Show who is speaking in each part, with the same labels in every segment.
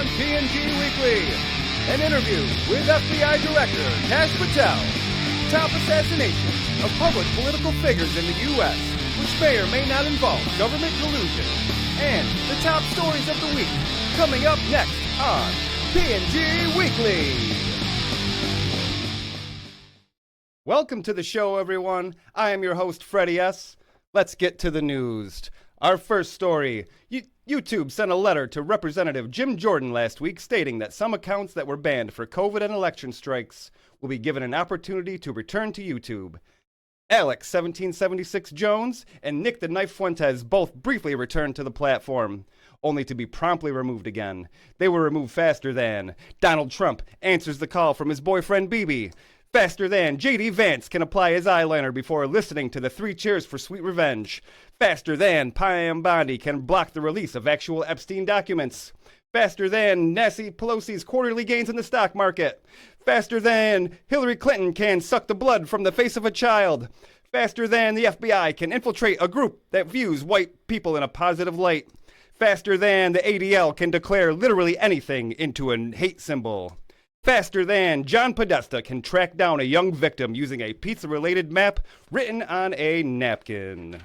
Speaker 1: on P&G Weekly. An interview with FBI Director Kash Patel. Top assassinations of public political figures in the U.S., which may or may not involve government collusion. And the top stories of the week, coming up next on P&G Weekly. Welcome to the show, everyone. I am your host, Freddie S. Let's get to the news. Our first story. YouTube sent a letter to Representative Jim Jordan last week stating that some accounts that were banned for COVID and election strikes will be given an opportunity to return to YouTube. Alex 1776 Jones and Nick the Knife Fuentes both briefly returned to the platform, only to be promptly removed again. They were removed faster than Donald Trump answers the call from his boyfriend Bibi. Faster than J.D. Vance can apply his eyeliner before listening to the 3 Cheers for Sweet Revenge. Faster than Pam Bondi can block the release of actual Epstein documents. Faster than Nancy Pelosi's quarterly gains in the stock market. Faster than Hillary Clinton can suck the blood from the face of a child. Faster than the FBI can infiltrate a group that views white people in a positive light. Faster than the ADL can declare literally anything into a hate symbol. Faster than John Podesta can track down a young victim using a pizza-related map written on a napkin.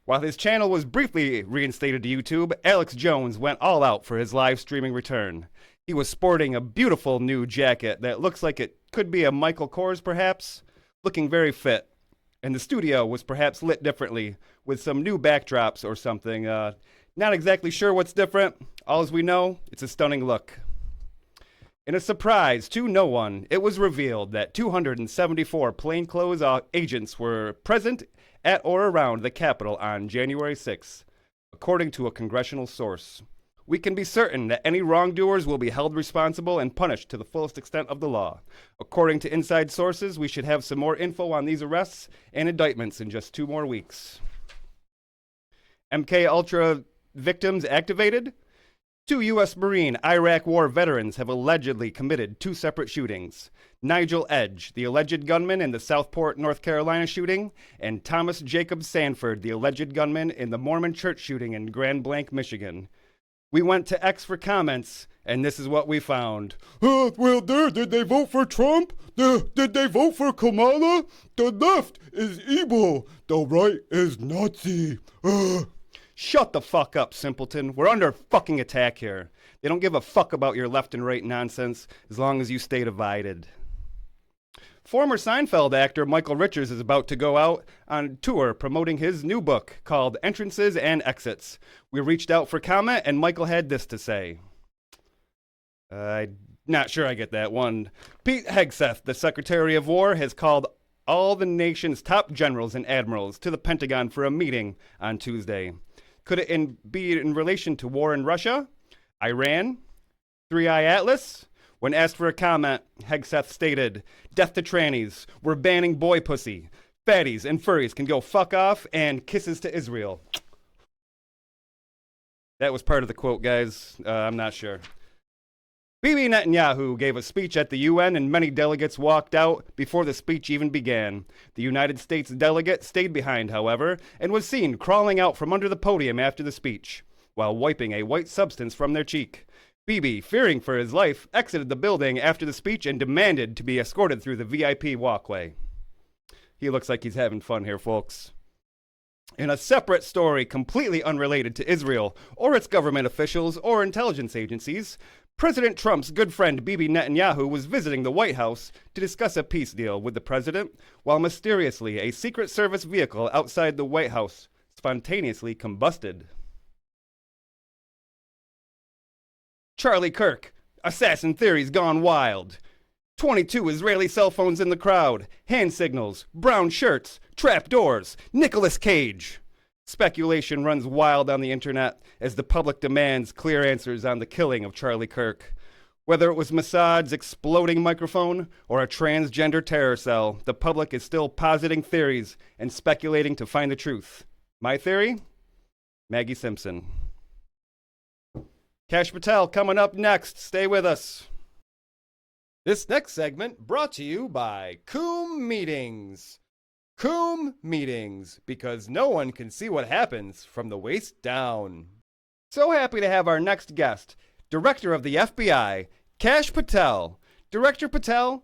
Speaker 1: While his channel was briefly reinstated to YouTube, Alex Jones went all out for his live streaming return. He was sporting a beautiful new jacket that looks like it could be a Michael Kors perhaps, looking very fit. And the studio was perhaps lit differently with some new backdrops or something. Not exactly sure what's different. All as we know, it's a stunning look. In a surprise to no one, it was revealed that 274 plainclothes agents were present at or around the Capitol on January 6th, according to a congressional source. We can be certain that any wrongdoers will be held responsible and punished to the fullest extent of the law. According to inside sources, we should have some more info on these arrests and indictments in just 2 more weeks. MK Ultra victims activated? 2 U.S. Marine Iraq War veterans have allegedly committed 2 separate shootings. Nigel Edge, the alleged gunman in the Southport, North Carolina shooting, and Thomas Jacob Sanford, the alleged gunman in the Mormon church shooting in Grand Blanc, Michigan. We went to X for comments, and this is what we found. Did they vote for Trump? Did they vote for Kamala? The left is evil. The right is Nazi. Shut the fuck up, simpleton. We're under fucking attack here. They don't give a fuck about your left and right nonsense as long as you stay divided. Former Seinfeld actor Michael Richards is about to go out on tour promoting his new book called Entrances and Exits. We reached out for comment and Michael had this to say. I'm not sure I get that one. Pete Hegseth, the Secretary of War, has called all the nation's top generals and admirals to the Pentagon for a meeting on Tuesday. Could it be in relation to war in Russia, Iran, 3i Atlas? When asked for a comment, Hegseth stated, "Death to trannies. We're banning boy pussy. Fatties and furries can go fuck off, and kisses to Israel." That was part of the quote, guys. I'm not sure. Bibi Netanyahu gave a speech at the UN and many delegates walked out before the speech even began. The United States delegate stayed behind, however, and was seen crawling out from under the podium after the speech, while wiping a white substance from their cheek. Bibi, fearing for his life, exited the building after the speech and demanded to be escorted through the VIP walkway. He looks like he's having fun here, folks. In a separate story completely unrelated to Israel or its government officials or intelligence agencies, President Trump's good friend Bibi Netanyahu was visiting the White House to discuss a peace deal with the president, while mysteriously a Secret Service vehicle outside the White House spontaneously combusted. Charlie Kirk, assassin theories gone wild. 22 Israeli cell phones in the crowd, hand signals, brown shirts, trap doors, Nicolas Cage. Speculation runs wild on the internet as the public demands clear answers on the killing of Charlie Kirk. Whether it was Mossad's exploding microphone or a transgender terror cell, the public is still positing theories and speculating to find the truth. My theory? Maggie Simpson. Kash Patel coming up next. Stay with us. This next segment brought to you by Coom Meetings. Coom Meetings, because no one can see what happens from the waist down. So happy to have our next guest, Director of the FBI, Kash Patel. Director Patel,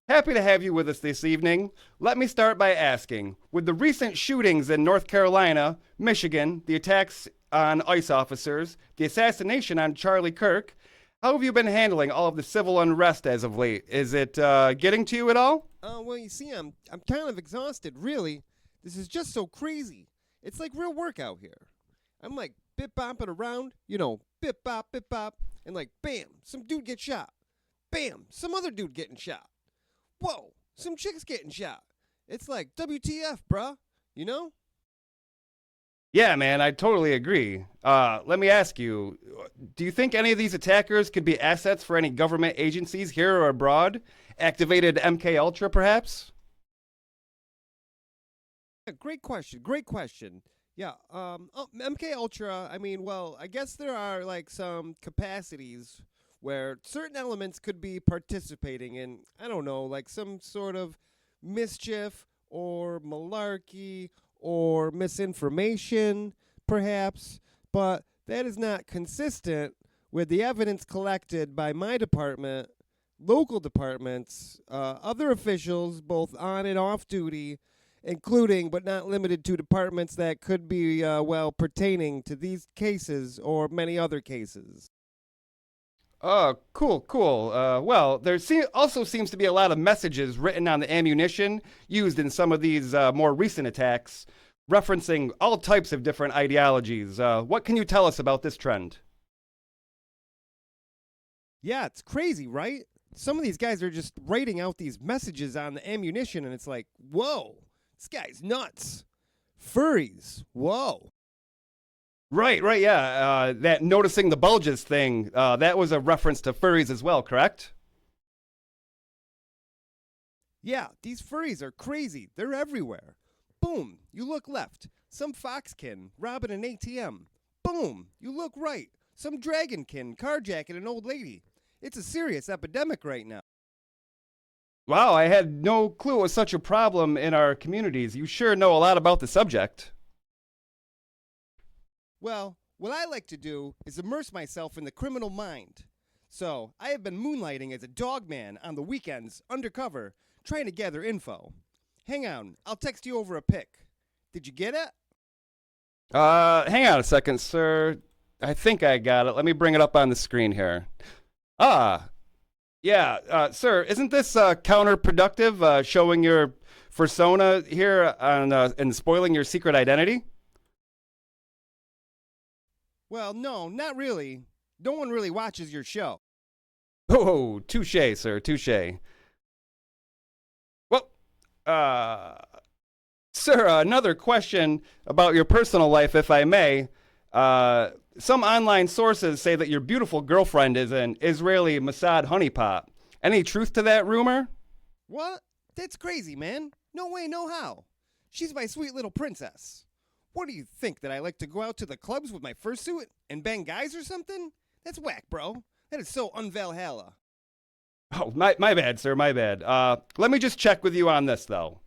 Speaker 1: happy to have you with us this evening. Let me start by asking, with the recent shootings in North Carolina, Michigan, the attacks on ICE officers, the assassination on Charlie Kirk, how have you been handling all of the civil unrest as of late? Is it getting to you at all?
Speaker 2: Well, you see, I'm kind of exhausted, really. This is just so crazy. It's like real work out here. I'm like bip-bopping around, bip-bop, bip-bop, and like, bam, some dude gets shot. Bam, some other dude getting shot. Whoa, some chicks getting shot. It's like, WTF, bruh, you know?
Speaker 1: Yeah, man, I totally agree. Let me ask you, do you think any of these attackers could be assets for any government agencies here or abroad? Activated MK Ultra, perhaps?
Speaker 2: Yeah, great question. Yeah, MK Ultra, I guess there are like some capacities where certain elements could be participating in, I don't know, like some sort of mischief or malarkey or misinformation, perhaps, but that is not consistent with the evidence collected by my department, local departments, other officials, both on and off duty, including but not limited to departments that could be, pertaining to these cases or many other cases.
Speaker 1: Cool. Well, there also seems to be a lot of messages written on the ammunition used in some of these more recent attacks, referencing all types of different ideologies. What can you tell us about this trend?
Speaker 2: Yeah, it's crazy, right? Some of these guys are just writing out these messages on the ammunition, and it's like, whoa, this guy's nuts. Furries, whoa.
Speaker 1: Right, yeah. That noticing the bulges thing, that was a reference to furries as well, correct?
Speaker 2: Yeah, these furries are crazy. They're everywhere. Boom, you look left. Some foxkin robbing an ATM. Boom, you look right. Some dragonkin carjacking an old lady. It's a serious epidemic right now.
Speaker 1: Wow, I had no clue it was such a problem in our communities. You sure know a lot about the subject.
Speaker 2: Well, what I like to do is immerse myself in the criminal mind. So, I have been moonlighting as a dog man on the weekends, undercover, trying to gather info. Hang on, I'll text you over a pic. Did you get it?
Speaker 1: Hang on a second, sir. I think I got it. Let me bring it up on the screen here. Yeah, sir, isn't this counterproductive, showing your persona here on, and spoiling your secret identity?
Speaker 2: Well, no, not really. No one really watches your show.
Speaker 1: Oh, touche, sir, touche. Well, sir, another question about your personal life, if I may. Some online sources say that your beautiful girlfriend is an Israeli Mossad honeypot. Any truth to that rumor?
Speaker 2: What? That's crazy, man. No way, no how. She's my sweet little princess. What do you think, that I like to go out to the clubs with my fursuit and bang guys or something? That's whack, bro. That is so un-Valhalla.
Speaker 1: Oh, my bad, sir, my bad. Let me just check with you on this, though.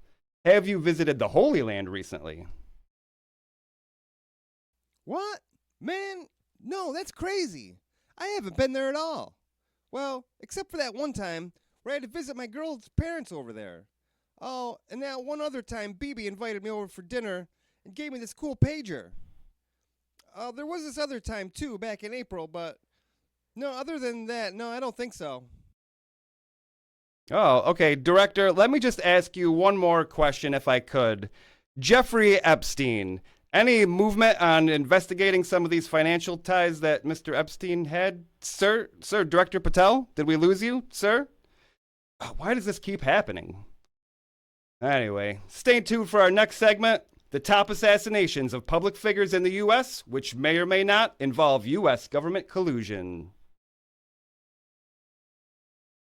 Speaker 1: Have you visited the Holy Land recently?
Speaker 2: What? Man, no, that's crazy. I haven't been there at all. Well, except for that one time where I had to visit my girl's parents over there. Oh, and that one other time BB invited me over for dinner and gave me this cool pager. There was this other time, too, back in April, but no, other than that, no, I don't think so.
Speaker 1: Oh, okay. Director, let me just ask you one more question, if I could. Jeffrey Epstein, any movement on investigating some of these financial ties that Mr. Epstein had? Sir, Director Patel, did we lose you, sir? Why does this keep happening? Anyway, stay tuned for our next segment. The top assassinations of public figures in the U.S., which may or may not involve U.S. government collusion.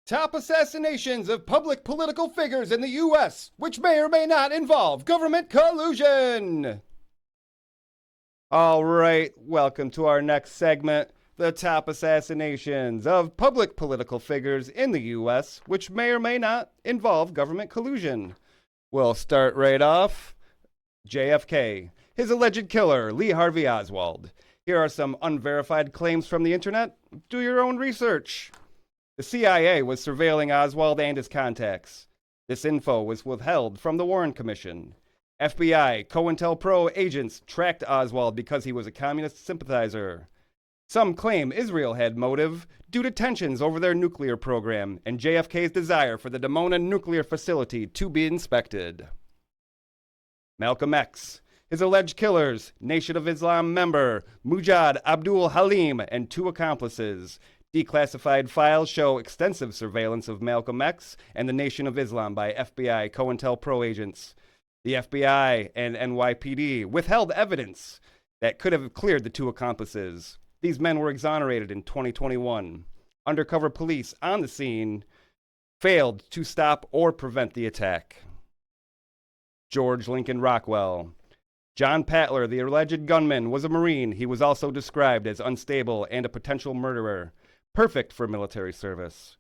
Speaker 1: Top assassinations of public political figures in the U.S., which may or may not involve government collusion. All right, welcome to our next segment. The top assassinations of public political figures in the U.S., which may or may not involve government collusion. We'll start right off. JFK, his alleged killer, Lee Harvey Oswald. Here are some unverified claims from the internet. Do your own research. The CIA was surveilling Oswald and his contacts. This info was withheld from the Warren Commission. FBI COINTELPRO agents tracked Oswald because he was a communist sympathizer. Some claim Israel had motive due to tensions over their nuclear program and JFK's desire for the Dimona nuclear facility to be inspected. Malcolm X. His alleged killers, Nation of Islam member Mujahid Abdul Halim and 2 accomplices. Declassified files show extensive surveillance of Malcolm X and the Nation of Islam by FBI COINTELPRO agents. The FBI and NYPD withheld evidence that could have cleared the 2 accomplices. These men were exonerated in 2021. Undercover police on the scene failed to stop or prevent the attack. George Lincoln Rockwell. John Patler, the alleged gunman, was a Marine. He was also described as unstable and a potential murderer, perfect for military service.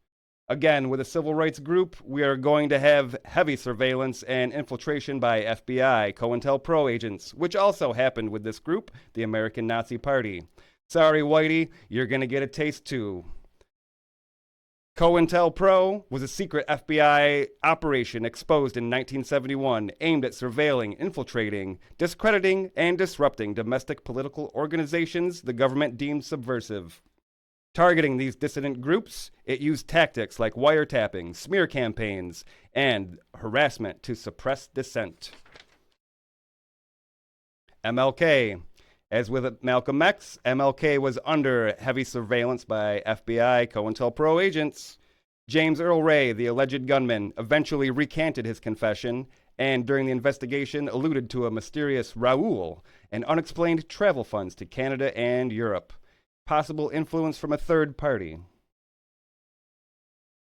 Speaker 1: Again, with a civil rights group, we are going to have heavy surveillance and infiltration by FBI COINTELPRO agents, which also happened with this group, the American Nazi Party. Sorry, Whitey, you're going to get a taste too. COINTELPRO was a secret FBI operation exposed in 1971 aimed at surveilling, infiltrating, discrediting, and disrupting domestic political organizations the government deemed subversive. Targeting these dissident groups, it used tactics like wiretapping, smear campaigns, and harassment to suppress dissent. MLK. As with Malcolm X, MLK was under heavy surveillance by FBI COINTELPRO agents. James Earl Ray, the alleged gunman, eventually recanted his confession and during the investigation alluded to a mysterious Raoul and unexplained travel funds to Canada and Europe. Possible influence from a third party.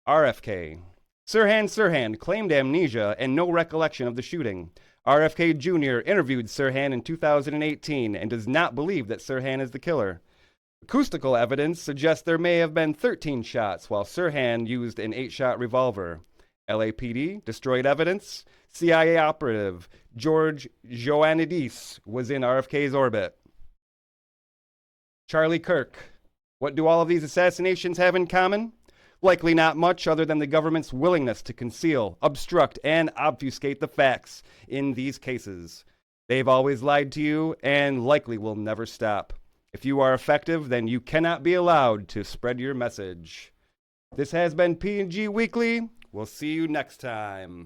Speaker 1: RFK. Sirhan claimed amnesia and no recollection of the shooting. RFK Jr. interviewed Sirhan in 2018 and does not believe that Sirhan is the killer. Acoustical evidence suggests there may have been 13 shots, while Sirhan used an 8-shot revolver. LAPD destroyed evidence. CIA operative George Ioannidis was in RFK's orbit. Charlie Kirk. What do all of these assassinations have in common? Likely not much other than the government's willingness to conceal, obstruct, and obfuscate the facts in these cases. They've always lied to you and likely will never stop. If you are effective, then you cannot be allowed to spread your message. This has been P&G Weekly. We'll see you next time.